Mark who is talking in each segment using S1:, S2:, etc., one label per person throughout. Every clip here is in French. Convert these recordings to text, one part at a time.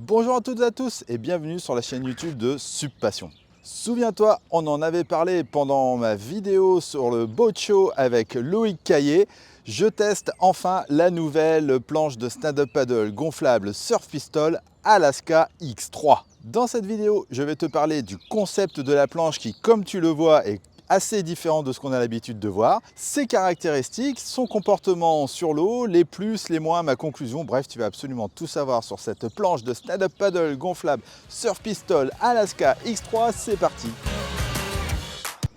S1: Bonjour à toutes et à tous et bienvenue sur la chaîne YouTube de Subpassion. Souviens-toi, on en avait parlé pendant ma vidéo sur le boat show avec Loïc Caillé. Je teste enfin la nouvelle planche de stand-up paddle gonflable Surf Pistol Alaska X3. Dans cette vidéo, je vais te parler du concept de la planche qui, comme tu le vois, est assez différent de ce qu'on a l'habitude de voir, ses caractéristiques, son comportement sur l'eau, les plus, les moins, ma conclusion, bref, tu vas absolument tout savoir sur cette planche de stand-up paddle gonflable Surf Pistol Alaska X3, c'est parti.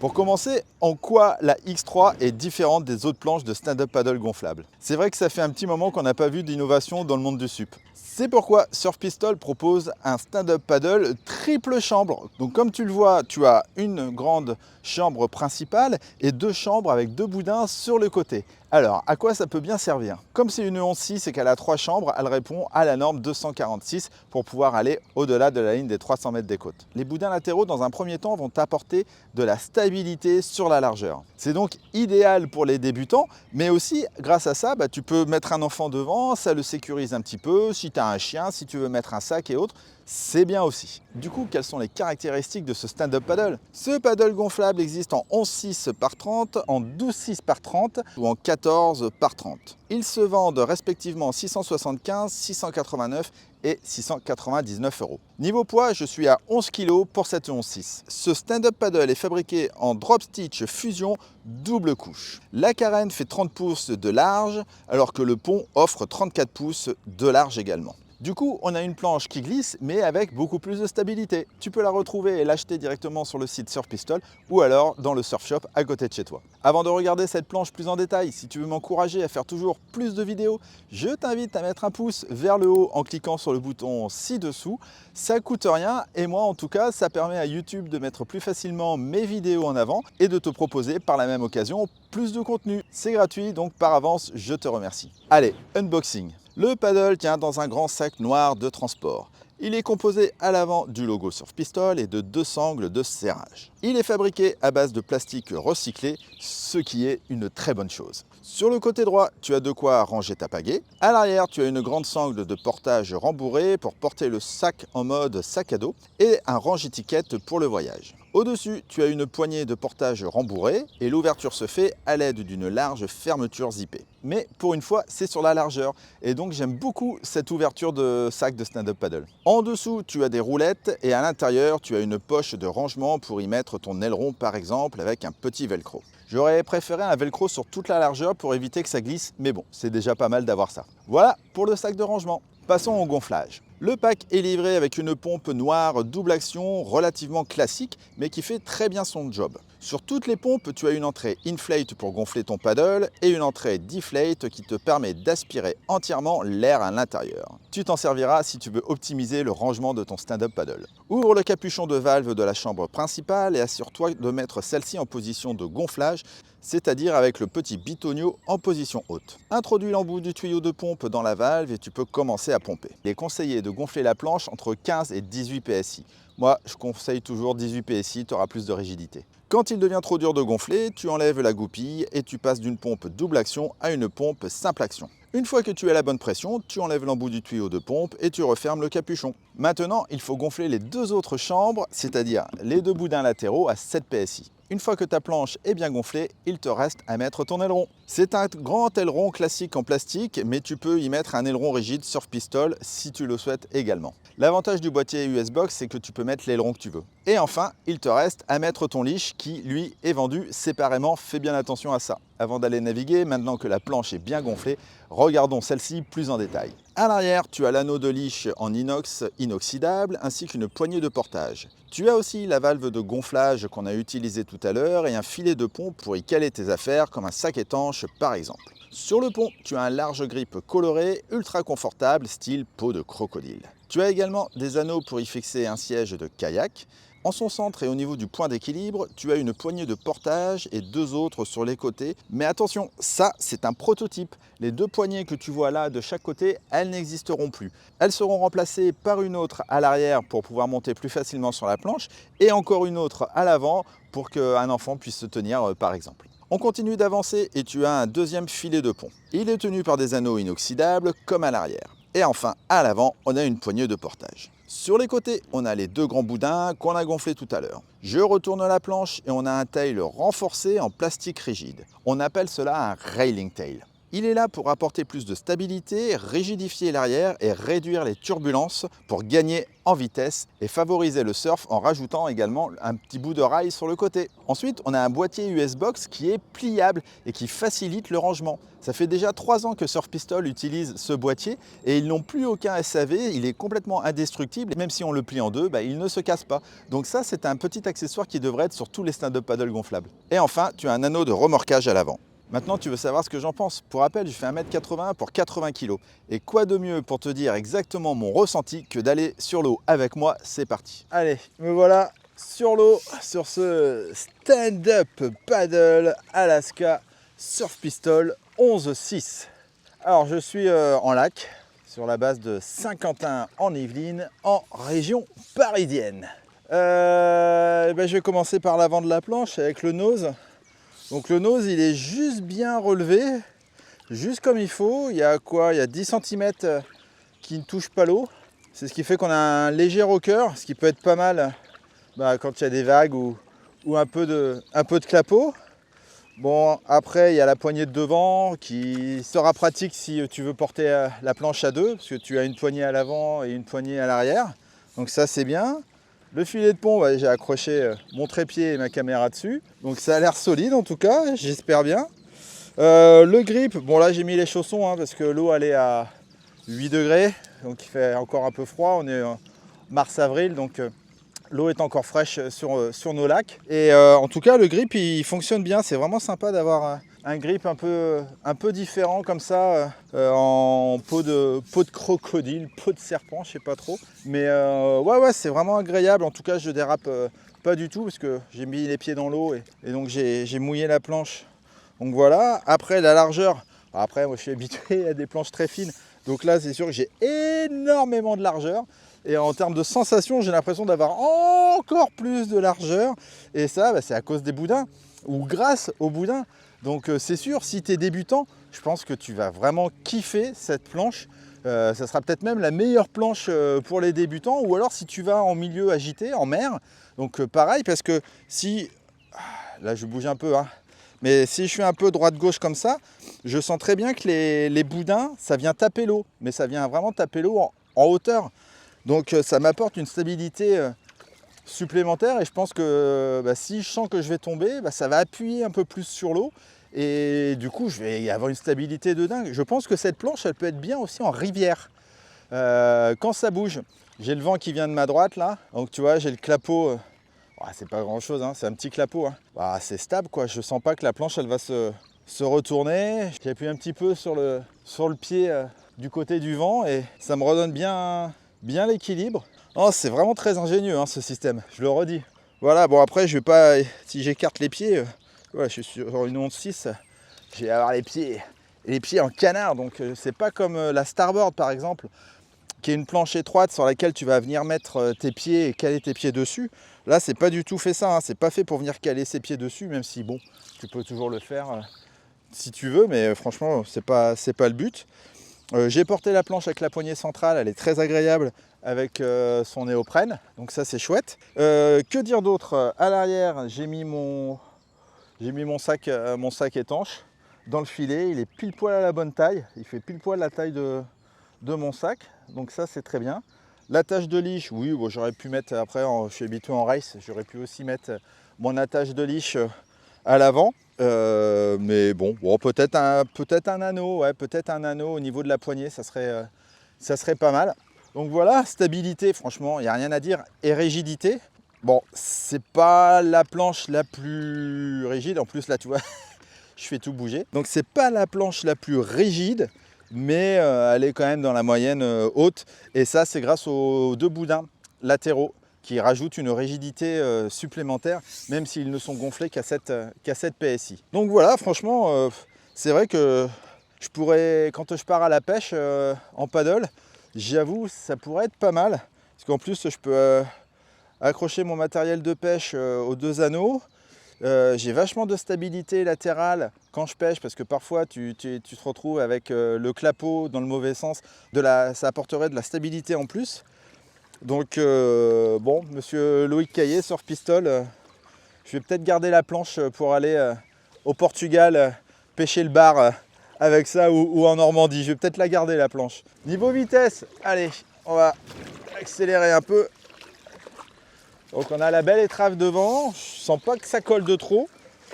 S1: Pour commencer, en quoi la X3 est différente des autres planches de stand-up paddle gonflable? C'est vrai que ça fait un petit moment qu'on n'a pas vu d'innovation dans le monde du sup. C'est pourquoi Surf Pistol propose un stand-up paddle triple chambre. Donc comme tu le vois, tu as une grande chambre principale et deux chambres avec deux boudins sur le côté. Alors, à quoi ça peut bien servir? Comme c'est une 11.6 et qu'elle a 3 chambres, elle répond à la norme 246 pour pouvoir aller au-delà de la ligne des 300 mètres des côtes. Les boudins latéraux, dans un premier temps, vont apporter de la stabilité sur la largeur. C'est donc idéal pour les débutants, mais aussi, grâce à ça, tu peux mettre un enfant devant, ça le sécurise un petit peu. Si tu as un chien, si tu veux mettre un sac et autres, c'est bien aussi. Du coup, quelles sont les caractéristiques de ce stand-up paddle? Ce paddle gonflable existe en 11.6 par 30, en 12.6 par 30 ou en 14 par 30. Ils se vendent respectivement 675, 689 et 699 €. Niveau poids, je suis à 11 kg pour cette 11.6. Ce stand-up paddle est fabriqué en drop stitch fusion double couche. La carène fait 30 pouces de large, alors que le pont offre 34 pouces de large également. Du coup, on a une planche qui glisse, mais avec beaucoup plus de stabilité. Tu peux la retrouver et l'acheter directement sur le site Surf Pistol ou alors dans le surf shop à côté de chez toi. Avant de regarder cette planche plus en détail, si tu veux m'encourager à faire toujours plus de vidéos, je t'invite à mettre un pouce vers le haut en cliquant sur le bouton ci-dessous. Ça coûte rien et moi en tout cas, ça permet à YouTube de mettre plus facilement mes vidéos en avant et de te proposer par la même occasion plus de contenu. C'est gratuit, donc par avance, je te remercie. Allez, unboxing. Le paddle tient dans un grand sac noir de transport. Il est composé à l'avant du logo Surf Pistol et de deux sangles de serrage. Il est fabriqué à base de plastique recyclé, ce qui est une très bonne chose. Sur le côté droit, tu as de quoi ranger ta pagaie. À l'arrière, tu as une grande sangle de portage rembourrée pour porter le sac en mode sac à dos et un range-étiquette pour le voyage. Au-dessus, tu as une poignée de portage rembourrée et l'ouverture se fait à l'aide d'une large fermeture zippée. Mais pour une fois, c'est sur la largeur et donc j'aime beaucoup cette ouverture de sac de stand-up paddle. En dessous, tu as des roulettes et à l'intérieur, tu as une poche de rangement pour y mettre ton aileron par exemple avec un petit velcro. J'aurais préféré un velcro sur toute la largeur pour éviter que ça glisse, mais bon, c'est déjà pas mal d'avoir ça. Voilà pour le sac de rangement. Passons au gonflage. Le pack est livré avec une pompe noire double action relativement classique, mais qui fait très bien son job. Sur toutes les pompes, tu as une entrée inflate pour gonfler ton paddle et une entrée deflate qui te permet d'aspirer entièrement l'air à l'intérieur. Tu t'en serviras si tu veux optimiser le rangement de ton stand-up paddle. Ouvre le capuchon de valve de la chambre principale et assure-toi de mettre celle-ci en position de gonflage, c'est-à-dire avec le petit bitonio en position haute. Introduis l'embout du tuyau de pompe dans la valve et tu peux commencer à pomper. Il est conseillé de gonfler la planche entre 15 et 18 PSI. Moi, je conseille toujours 18 PSI, tu auras plus de rigidité. Quand il devient trop dur de gonfler, tu enlèves la goupille et tu passes d'une pompe double action à une pompe simple action. Une fois que tu as la bonne pression, tu enlèves l'embout du tuyau de pompe et tu refermes le capuchon. Maintenant, il faut gonfler les deux autres chambres, c'est-à-dire les deux boudins latéraux à 7 PSI. Une fois que ta planche est bien gonflée, il te reste à mettre ton aileron. C'est un grand aileron classique en plastique, mais tu peux y mettre un aileron rigide Surf Pistol si tu le souhaites également. L'avantage du boîtier US Box, c'est que tu peux mettre l'aileron que tu veux. Et enfin, il te reste à mettre ton leash qui, lui, est vendu séparément. Fais bien attention à ça. Avant d'aller naviguer, maintenant que la planche est bien gonflée, regardons celle-ci plus en détail. À l'arrière, tu as l'anneau de leash en inox inoxydable ainsi qu'une poignée de portage. Tu as aussi la valve de gonflage qu'on a utilisée tout à l'heure et un filet de pont pour y caler tes affaires comme un sac étanche par exemple. Sur le pont, tu as un large grip coloré, ultra confortable, style peau de crocodile. Tu as également des anneaux pour y fixer un siège de kayak. En son centre et au niveau du point d'équilibre, tu as une poignée de portage et deux autres sur les côtés. Mais attention, ça c'est un prototype. Les deux poignées que tu vois là de chaque côté, elles n'existeront plus. Elles seront remplacées par une autre à l'arrière pour pouvoir monter plus facilement sur la planche et encore une autre à l'avant pour qu'un enfant puisse se tenir par exemple. On continue d'avancer et tu as un deuxième filet de pont. Il est tenu par des anneaux inoxydables comme à l'arrière. Et enfin, à l'avant, on a une poignée de portage. Sur les côtés, on a les deux grands boudins qu'on a gonflés tout à l'heure. Je retourne la planche et on a un tail renforcé en plastique rigide. On appelle cela un railing tail. Il est là pour apporter plus de stabilité, rigidifier l'arrière et réduire les turbulences pour gagner en vitesse et favoriser le surf en rajoutant également un petit bout de rail sur le côté. Ensuite, on a un boîtier US Box qui est pliable et qui facilite le rangement. Ça fait déjà 3 ans que Surf Pistol utilise ce boîtier et ils n'ont plus aucun SAV, il est complètement indestructible. Même si on le plie en deux, il ne se casse pas. Donc ça, c'est un petit accessoire qui devrait être sur tous les stand-up paddle gonflables. Et enfin, tu as un anneau de remorquage à l'avant. Maintenant, tu veux savoir ce que j'en pense. Pour rappel, je fais 1m80 pour 80 kg. Et quoi de mieux pour te dire exactement mon ressenti que d'aller sur l'eau avec moi. C'est parti. Allez, me voilà sur l'eau, sur ce stand-up paddle Alaska Surf Pistol 11.6. Alors, je suis en lac, sur la base de Saint-Quentin en Yvelines, en région parisienne. Je vais commencer par l'avant de la planche avec le nose. Donc le nose, il est juste bien relevé, juste comme il faut. Il y a quoi? Il y a 10 cm qui ne touchent pas l'eau. C'est ce qui fait qu'on a un léger rocker, ce qui peut être pas mal quand il y a des vagues ou un peu de clapot. Bon, après, il y a la poignée de devant qui sera pratique si tu veux porter la planche à deux, parce que tu as une poignée à l'avant et une poignée à l'arrière. Donc ça, c'est bien. Le filet de pont, j'ai accroché mon trépied et ma caméra dessus. Donc ça a l'air solide en tout cas, j'espère bien. Le grip, bon là j'ai mis les chaussons parce que l'eau elle est à 8 degrés. Donc il fait encore un peu froid, on est en mars-avril, donc l'eau est encore fraîche sur nos lacs. Et en tout cas le grip il fonctionne bien, c'est vraiment sympa d'avoir un grip un peu différent comme ça, en peau de crocodile, peau de serpent, je sais pas trop. Mais ouais, c'est vraiment agréable. En tout cas, je dérape pas du tout parce que j'ai mis les pieds dans l'eau et donc j'ai mouillé la planche. Donc voilà. Après, la largeur. Après, moi, je suis habitué à des planches très fines. Donc là, c'est sûr que j'ai énormément de largeur. Et en termes de sensation, j'ai l'impression d'avoir encore plus de largeur. Et ça, c'est à cause des boudins ou grâce aux boudins. Donc c'est sûr, si tu es débutant, je pense que tu vas vraiment kiffer cette planche. Ça sera peut-être même la meilleure planche pour les débutants. Ou alors si tu vas en milieu agité, en mer. Donc pareil, parce que si... Là je bouge un peu, mais si je fais un peu droite-gauche comme ça, je sens très bien que les boudins, ça vient taper l'eau. Mais ça vient vraiment taper l'eau en hauteur. Donc ça m'apporte une stabilité supplémentaire et je pense que si je sens que je vais tomber, ça va appuyer un peu plus sur l'eau et du coup je vais avoir une stabilité de dingue. Je pense que cette planche elle peut être bien aussi en rivière quand ça bouge. J'ai le vent qui vient de ma droite là, donc tu vois j'ai le clapot, c'est pas grand chose, c'est un petit clapot, c'est stable quoi. Je sens pas que la planche elle va se retourner. J'appuie un petit peu sur le pied du côté du vent et ça me redonne bien l'équilibre. Oh, c'est vraiment très ingénieux ce système, je le redis. Voilà, bon après je vais pas, si j'écarte les pieds, je suis sur une 11.6, je vais avoir les pieds en canard, donc c'est pas comme la Starboard par exemple, qui est une planche étroite sur laquelle tu vas venir mettre tes pieds et caler tes pieds dessus. Là c'est pas du tout fait ça, c'est pas fait pour venir caler ses pieds dessus, même si bon, tu peux toujours le faire si tu veux, mais franchement c'est pas le but. J'ai porté la planche avec la poignée centrale, elle est très agréable avec son néoprène, donc ça c'est chouette. Que dire d'autre? À l'arrière, j'ai mis mon sac étanche dans le filet, il est pile poil à la bonne taille, il fait pile poil la taille de mon sac, donc ça c'est très bien. L'attache de leash, oui, j'aurais pu mettre, après je suis habitué en race, j'aurais pu aussi mettre mon attache de leash à l'avant. Mais bon, peut-être un anneau, peut-être un anneau au niveau de la poignée, ça serait pas mal. Donc voilà, stabilité, franchement, il n'y a rien à dire. Et rigidité, bon, c'est pas la planche la plus rigide. En plus, là, tu vois, je fais tout bouger. Donc c'est pas la planche la plus rigide, mais elle est quand même dans la moyenne haute. Et ça, c'est grâce aux deux boudins latéraux qui rajoutent une rigidité supplémentaire, même s'ils ne sont gonflés qu'à 7 PSI. Donc voilà, franchement, c'est vrai que je pourrais, quand je pars à la pêche en paddle, j'avoue, ça pourrait être pas mal. Parce qu'en plus, je peux accrocher mon matériel de pêche aux deux anneaux. J'ai vachement de stabilité latérale quand je pêche parce que parfois tu te retrouves avec le clapot dans le mauvais sens. Ça apporterait de la stabilité en plus. Donc bon, monsieur Loïc Caillé, Surf Pistol, je vais peut-être garder la planche pour aller au Portugal pêcher le bar avec ça ou en Normandie. Je vais peut-être la garder la planche. Niveau vitesse, allez, on va accélérer un peu. Donc on a la belle étrave devant, je sens pas que ça colle de trop.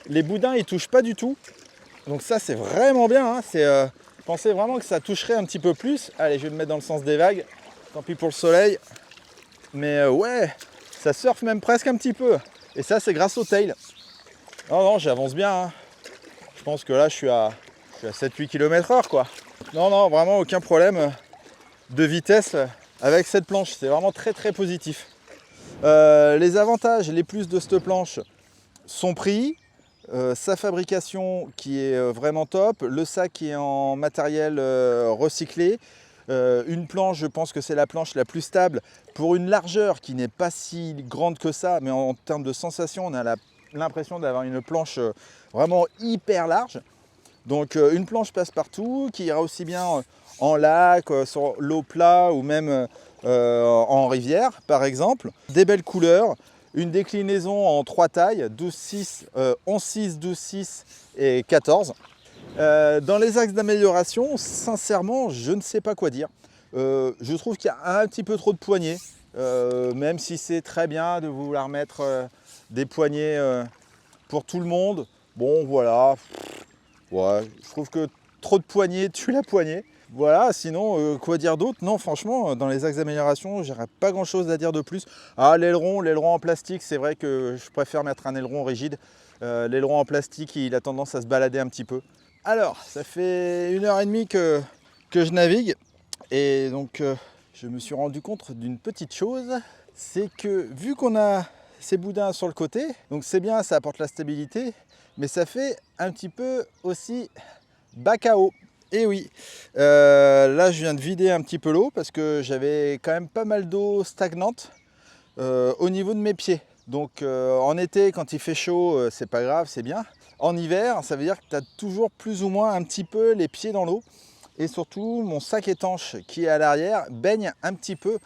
S1: Les boudins ils touchent pas du tout. Donc ça c'est vraiment bien, hein. Je pensais vraiment que ça toucherait un petit peu plus. Allez, je vais me mettre dans le sens des vagues. Tant pis pour le soleil. Mais ouais, ça surfe même presque un petit peu. Et ça c'est grâce au tail. Non, non, j'avance bien, hein. Je pense que là je suis à 7-8 km/h quoi. Non, non, vraiment aucun problème de vitesse avec cette planche. C'est vraiment très très positif. Les avantages, les plus de cette planche sont pris. Sa fabrication qui est vraiment top. Le sac qui est en matériel recyclé. Une planche, je pense que c'est la planche la plus stable pour une largeur qui n'est pas si grande que ça, mais en termes de sensation, on a l'impression d'avoir une planche vraiment hyper large. Donc une planche passe-partout qui ira aussi bien en lac, sur l'eau plat ou même en rivière par exemple. Des belles couleurs, une déclinaison en 3 tailles, 12-6, 11-6, 12-6 et 14. Dans les axes d'amélioration, sincèrement, je ne sais pas quoi dire. Je trouve qu'il y a un petit peu trop de poignées, même si c'est très bien de vouloir mettre des poignées pour tout le monde. Bon, voilà. Ouais, je trouve que trop de poignées tue la poignée. Voilà, sinon, quoi dire d'autre? Non, franchement, dans les axes d'amélioration, j'aurais pas grand chose à dire de plus. Ah, l'aileron en plastique, c'est vrai que je préfère mettre un aileron rigide. L'aileron en plastique, il a tendance à se balader un petit peu. Alors, ça fait 1h30 que je navigue. Et donc, je me suis rendu compte d'une petite chose. C'est que, vu qu'on a ces boudins sur le côté, donc c'est bien, ça apporte la stabilité, mais ça fait un petit peu aussi bac à eau. Et oui, là je viens de vider un petit peu l'eau parce que j'avais quand même pas mal d'eau stagnante au niveau de mes pieds. Donc en été, quand il fait chaud, c'est pas grave, c'est bien. En hiver, ça veut dire que tu as toujours plus ou moins un petit peu les pieds dans l'eau. Et surtout, mon sac étanche qui est à l'arrière baigne un petit peu.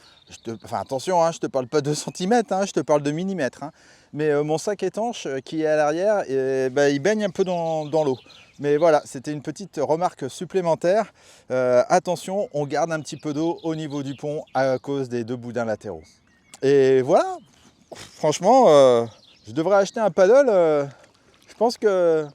S1: Enfin attention, hein, je ne te parle pas de centimètres, hein, je te parle de millimètres. Hein. Mais mon sac étanche qui est à l'arrière, il baigne un peu dans l'eau. Mais voilà, c'était une petite remarque supplémentaire. Attention, on garde un petit peu d'eau au niveau du pont à cause des 2 boudins latéraux. Et voilà, franchement, je devrais acheter un paddle. Je pense que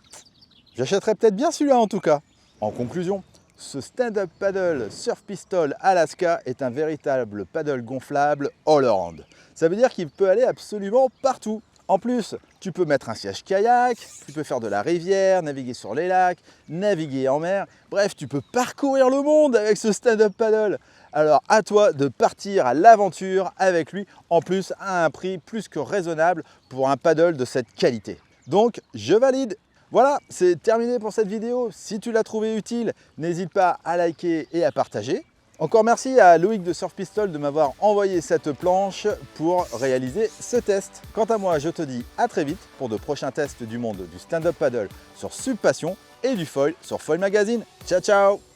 S1: j'achèterais peut-être bien celui-là en tout cas. En conclusion, ce stand-up paddle Surf Pistol Alaska est un véritable paddle gonflable all-around. Ça veut dire qu'il peut aller absolument partout. En plus, tu peux mettre un siège kayak, tu peux faire de la rivière, naviguer sur les lacs, naviguer en mer. Bref, tu peux parcourir le monde avec ce stand-up paddle. Alors à toi de partir à l'aventure avec lui, en plus à un prix plus que raisonnable pour un paddle de cette qualité. Donc je valide. Voilà, c'est terminé pour cette vidéo. Si tu l'as trouvé utile, n'hésite pas à liker et à partager. Encore merci à Loïc de Surf Pistol de m'avoir envoyé cette planche pour réaliser ce test. Quant à moi, je te dis à très vite pour de prochains tests du monde du stand-up paddle sur Subpassion et du foil sur Foil Magazine. Ciao ciao!